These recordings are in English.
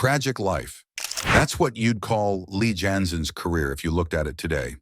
tragic life. That's what you'd call Lee Janzen's career if you looked at it today.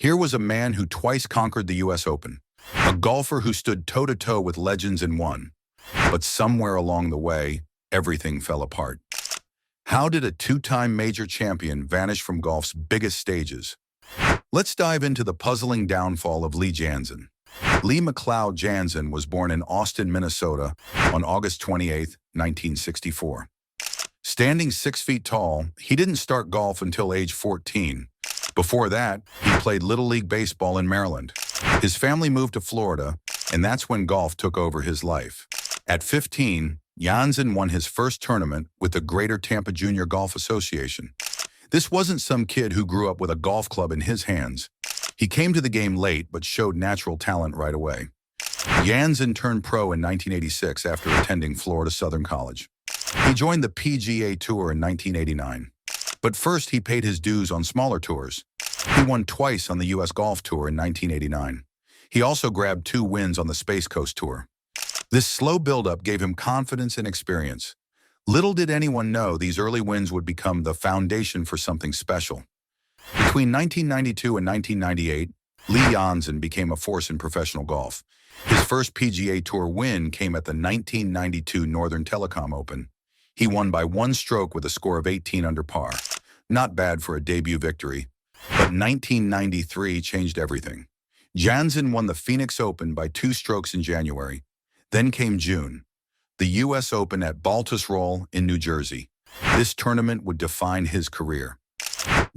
Here was a man who twice conquered the US Open, a golfer who stood toe-to-toe with legends and won. But somewhere along the way, everything fell apart. How did a two-time major champion vanish from golf's biggest stages? Let's dive into the puzzling downfall of Lee Janzen. Lee McLeod Janzen was born in Austin, Minnesota on August 28, 1964. Standing 6 feet tall, he didn't start golf until age 14. Before that, he played Little League Baseball in Maryland. His family moved to Florida, and that's when golf took over his life. At 15, Janzen won his first tournament with the Greater Tampa Junior Golf Association. This wasn't some kid who grew up with a golf club in his hands. He came to the game late but showed natural talent right away. Janzen turned pro in 1986 after attending Florida Southern College. He joined the PGA Tour in 1989. But first he paid his dues on smaller tours. He won twice on the US Golf Tour in 1989. He also grabbed 2 wins on the Space Coast Tour. This slow build-up gave him confidence and experience. Little did anyone know these early wins would become the foundation for something special. Between 1992 and 1998, Lee Janzen became a force in professional golf. His first PGA Tour win came at the 1992 Northern Telecom Open. He won by 1 stroke with a score of 18 under par. Not bad for a debut victory, but 1993 changed everything. Janzen won the Phoenix Open by 2 strokes in January. Then came June, the US Open at Baltusrol in New Jersey. This tournament would define his career.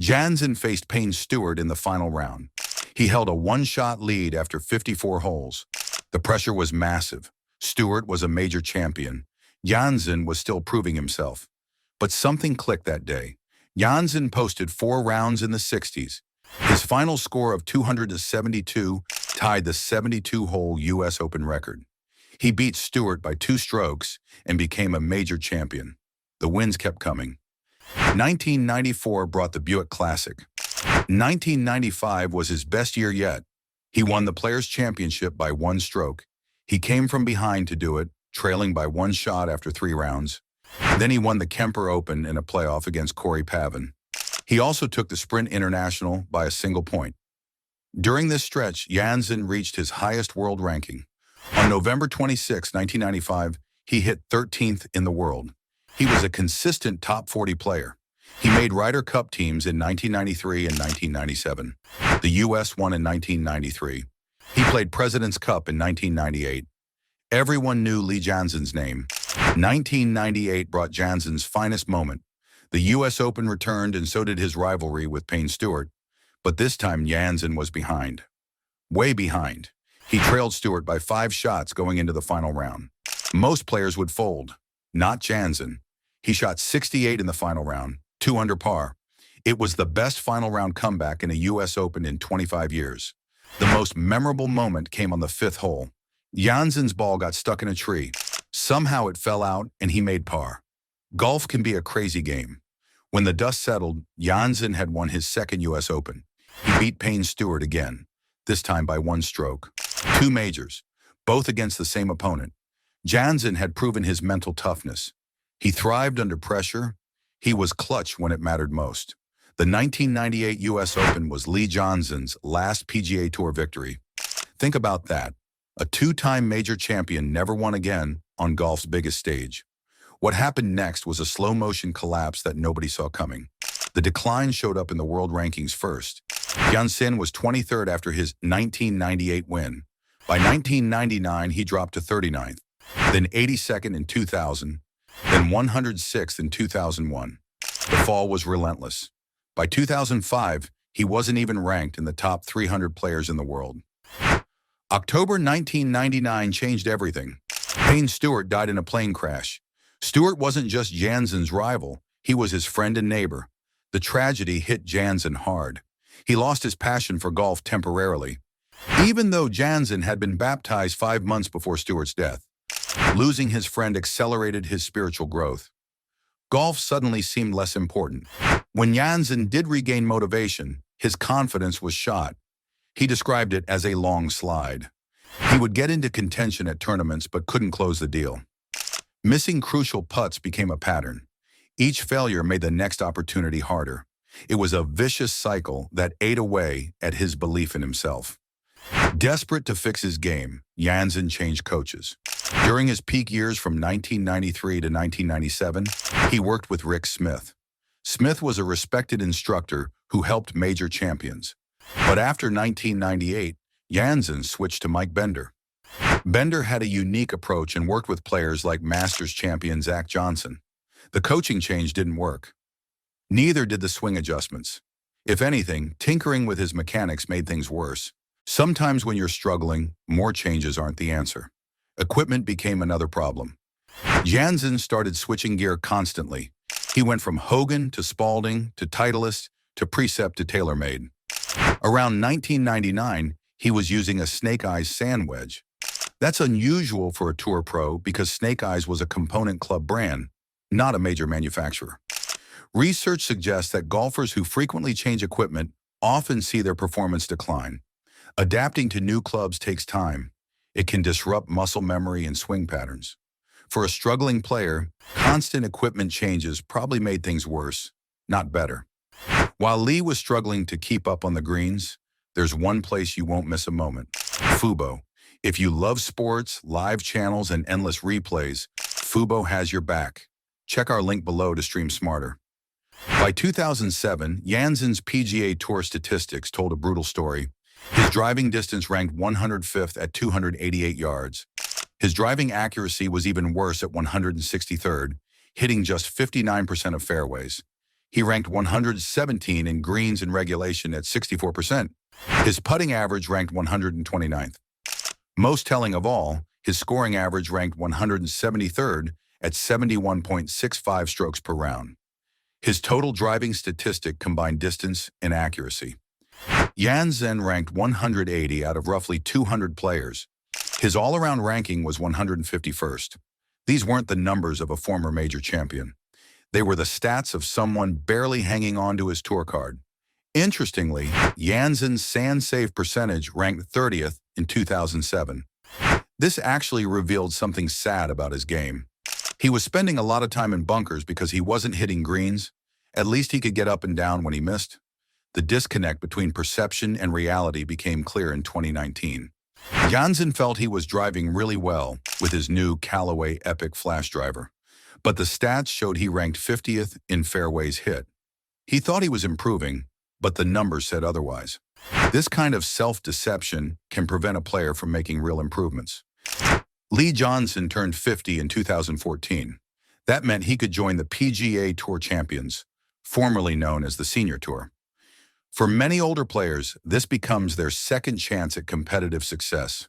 Janzen faced Payne Stewart in the final round. He held a 1-shot lead after 54 holes. The pressure was massive. Stewart was a major champion. Janzen was still proving himself. But something clicked that day. Janzen posted 4 rounds in the 60s. His final score of 272 tied the 72-hole US Open record. He beat Stewart by 2 strokes and became a major champion. The wins kept coming. 1994 brought the Buick Classic. 1995 was his best year yet. He won the Players' Championship by 1 stroke. He came from behind to do it, trailing by 1 shot after 3 rounds. Then he won the Kemper Open in a playoff against Corey Pavin. He also took the Sprint International by a single point. During this stretch, Janzen reached his highest world ranking. On November 26, 1995, he hit 13th in the world. He was a consistent top 40 player. He made Ryder Cup teams in 1993 and 1997. The U.S. won in 1993. He played President's Cup in 1998. Everyone knew Lee Janzen's name. 1998 brought Janzen's finest moment. The US Open returned and so did his rivalry with Payne Stewart. But this time Janzen was behind. Way behind. He trailed Stewart by 5 shots going into the final round. Most players would fold. Not Janzen. He shot 68 in the final round, 2 under par. It was the best final round comeback in a US Open in 25 years. The most memorable moment came on the 5th hole. Janzen's ball got stuck in a tree. Somehow it fell out and he made par. Golf can be a crazy game. When the dust settled, Janzen had won his 2nd US Open. He beat Payne Stewart again, this time by 1 stroke. 2 majors, both against the same opponent. Janzen had proven his mental toughness. He thrived under pressure. He was clutch when it mattered most. The 1998 US Open was Lee Janzen's last PGA Tour victory. Think about that. A 2-time major champion never won again on golf's biggest stage. What happened next was a slow-motion collapse that nobody saw coming. The decline showed up in the world rankings first. Janzen was 23rd after his 1998 win. By 1999, he dropped to 39th, then 82nd in 2000, then 106th in 2001. The fall was relentless. By 2005, he wasn't even ranked in the top 300 players in the world. October 1999 changed everything. Payne Stewart died in a plane crash. Stewart wasn't just Janzen's rival, he was his friend and neighbor. The tragedy hit Janzen hard. He lost his passion for golf temporarily. Even though Janzen had been baptized 5 months before Stewart's death, losing his friend accelerated his spiritual growth. Golf suddenly seemed less important. When Janzen did regain motivation, his confidence was shot. He described it as a long slide. He would get into contention at tournaments but couldn't close the deal. Missing crucial putts became a pattern. Each failure made the next opportunity harder. It was a vicious cycle that ate away at his belief in himself. Desperate to fix his game, Janzen changed coaches. During his peak years from 1993 to 1997, he worked with Rick Smith. Smith was a respected instructor who helped major champions. But after 1998, Janzen switched to Mike Bender. Bender had a unique approach and worked with players like Masters champion Zach Johnson. The coaching change didn't work. Neither did the swing adjustments. If anything, tinkering with his mechanics made things worse. Sometimes when you're struggling, more changes aren't the answer. Equipment became another problem. Janzen started switching gear constantly. He went from Hogan to Spalding to Titleist to Precept to TaylorMade. Around 1999, he was using a Snake Eyes sand wedge. That's unusual for a tour pro because Snake Eyes was a component club brand, not a major manufacturer. Research suggests that golfers who frequently change equipment often see their performance decline. Adapting to new clubs takes time. It can disrupt muscle memory and swing patterns. For a struggling player, constant equipment changes probably made things worse, not better. While Lee was struggling to keep up on the greens, there's one place you won't miss a moment: Fubo. If you love sports, live channels, and endless replays, Fubo has your back. Check our link below to stream smarter. By 2007, Janzen's PGA Tour statistics told a brutal story. His driving distance ranked 105th at 288 yards. His driving accuracy was even worse at 163rd, hitting just 59% of fairways. He ranked 117 in greens in regulation at 64%. His putting average ranked 129th. Most telling of all, his scoring average ranked 173rd at 71.65 strokes per round. His total driving statistic combined distance and accuracy. Janzen ranked 180 out of roughly 200 players. His all-around ranking was 151st. These weren't the numbers of a former major champion. They were the stats of someone barely hanging on to his tour card. Interestingly, Janzen's sand save percentage ranked 30th in 2007. This actually revealed something sad about his game. He was spending a lot of time in bunkers because he wasn't hitting greens. At least he could get up and down when he missed. The disconnect between perception and reality became clear in 2019. Janzen felt he was driving really well with his new Callaway Epic Flash driver, but the stats showed he ranked 50th in fairways hit. He thought he was improving, but the numbers said otherwise. This kind of self-deception can prevent a player from making real improvements. Lee Janzen turned 50 in 2014. That meant he could join the PGA Tour Champions, formerly known as the Senior Tour. For many older players, this becomes their second chance at competitive success.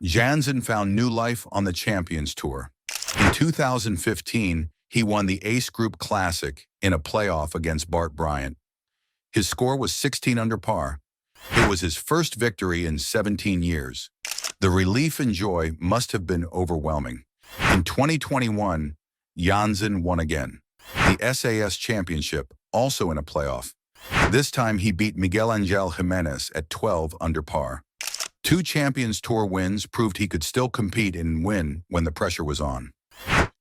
Janzen found new life on the Champions Tour. In 2015, he won the Ace Group Classic in a playoff against Bart Bryant. His score was 16 under par. It was his first victory in 17 years. The relief and joy must have been overwhelming. In 2021, Janzen won again. The SAS Championship, also in a playoff. This time he beat Miguel Angel Jimenez at 12 under par. 2 Champions Tour wins proved he could still compete and win when the pressure was on.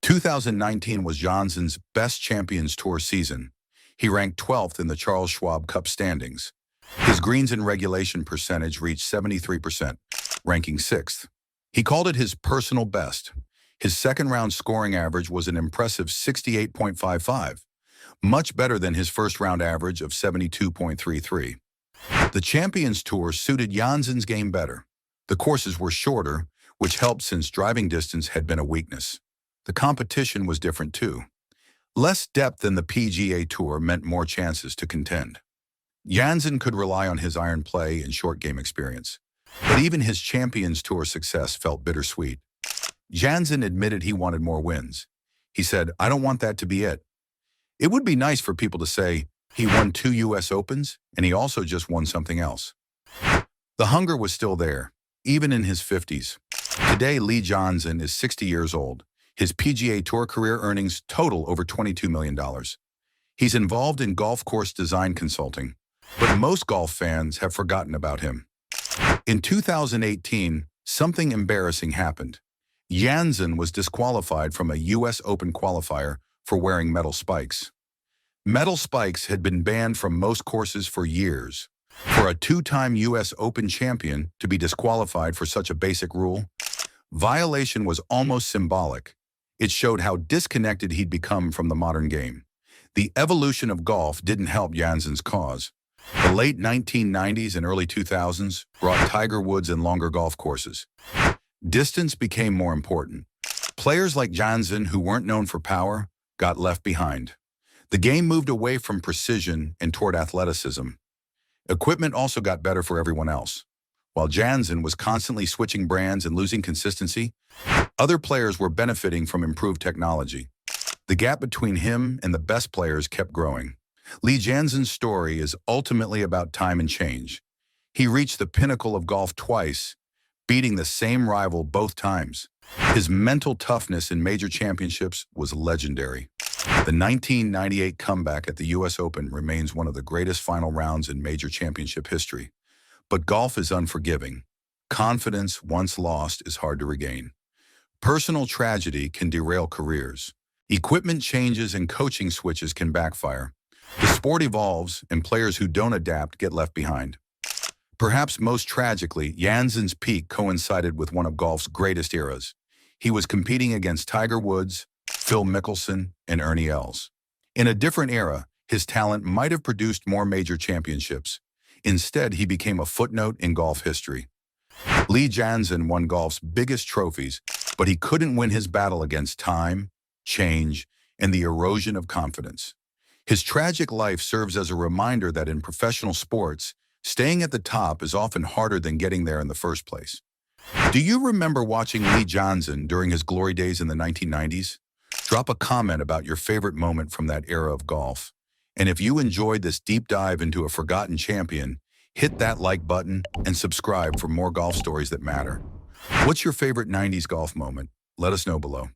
2019 was Janzen's best Champions Tour season. He ranked 12th in the Charles Schwab Cup standings. His greens in regulation percentage reached 73%, ranking 6th. He called it his personal best. His second-round scoring average was an impressive 68.55, much better than his first-round average of 72.33. The Champions Tour suited Janzen's game better. The courses were shorter, which helped since driving distance had been a weakness. The competition was different too. Less depth than the PGA Tour meant more chances to contend. Janzen could rely on his iron play and short game experience, but even his Champions Tour success felt bittersweet. Janzen admitted he wanted more wins. He said, "I don't want that to be it. It would be nice for people to say he won 2 US Opens and he also just won something else." The hunger was still there, even in his 50s. Today, Lee Janzen is 60 years old. His PGA Tour career earnings total over $22 million. He's involved in golf course design consulting, but most golf fans have forgotten about him. In 2018, something embarrassing happened. Janzen was disqualified from a US Open qualifier for wearing metal spikes. Metal spikes had been banned from most courses for years. For a two-time U.S. Open champion to be disqualified for such a basic rule, violation was almost symbolic. It showed how disconnected he'd become from the modern game. The evolution of golf didn't help Janzen's cause. The late 1990s and early 2000s brought Tiger Woods and longer golf courses. Distance became more important. Players like Janzen, who weren't known for power, got left behind. The game moved away from precision and toward athleticism. Equipment also got better for everyone else. While Janzen was constantly switching brands and losing consistency, other players were benefiting from improved technology. The gap between him and the best players kept growing. Lee Janzen's story is ultimately about time and change. He reached the pinnacle of golf twice, beating the same rival both times. His mental toughness in major championships was legendary. The 1998 comeback at the U.S. Open remains one of the greatest final rounds in major championship history. But golf is unforgiving. Confidence, once lost, is hard to regain. Personal tragedy can derail careers. Equipment changes and coaching switches can backfire. The sport evolves, and players who don't adapt get left behind. Perhaps most tragically, Janzen's peak coincided with one of golf's greatest eras. He was competing against Tiger Woods, Phil Mickelson, and Ernie Els. In a different era, his talent might have produced more major championships. Instead, he became a footnote in golf history. Lee Janzen won golf's biggest trophies, but he couldn't win his battle against time, change, and the erosion of confidence. His tragic life serves as a reminder that in professional sports, staying at the top is often harder than getting there in the first place. Do you remember watching Lee Janzen during his glory days in the 1990s? Drop a comment about your favorite moment from that era of golf. And if you enjoyed this deep dive into a forgotten champion, hit that like button and subscribe for more golf stories that matter. What's your favorite 90s golf moment? Let us know below.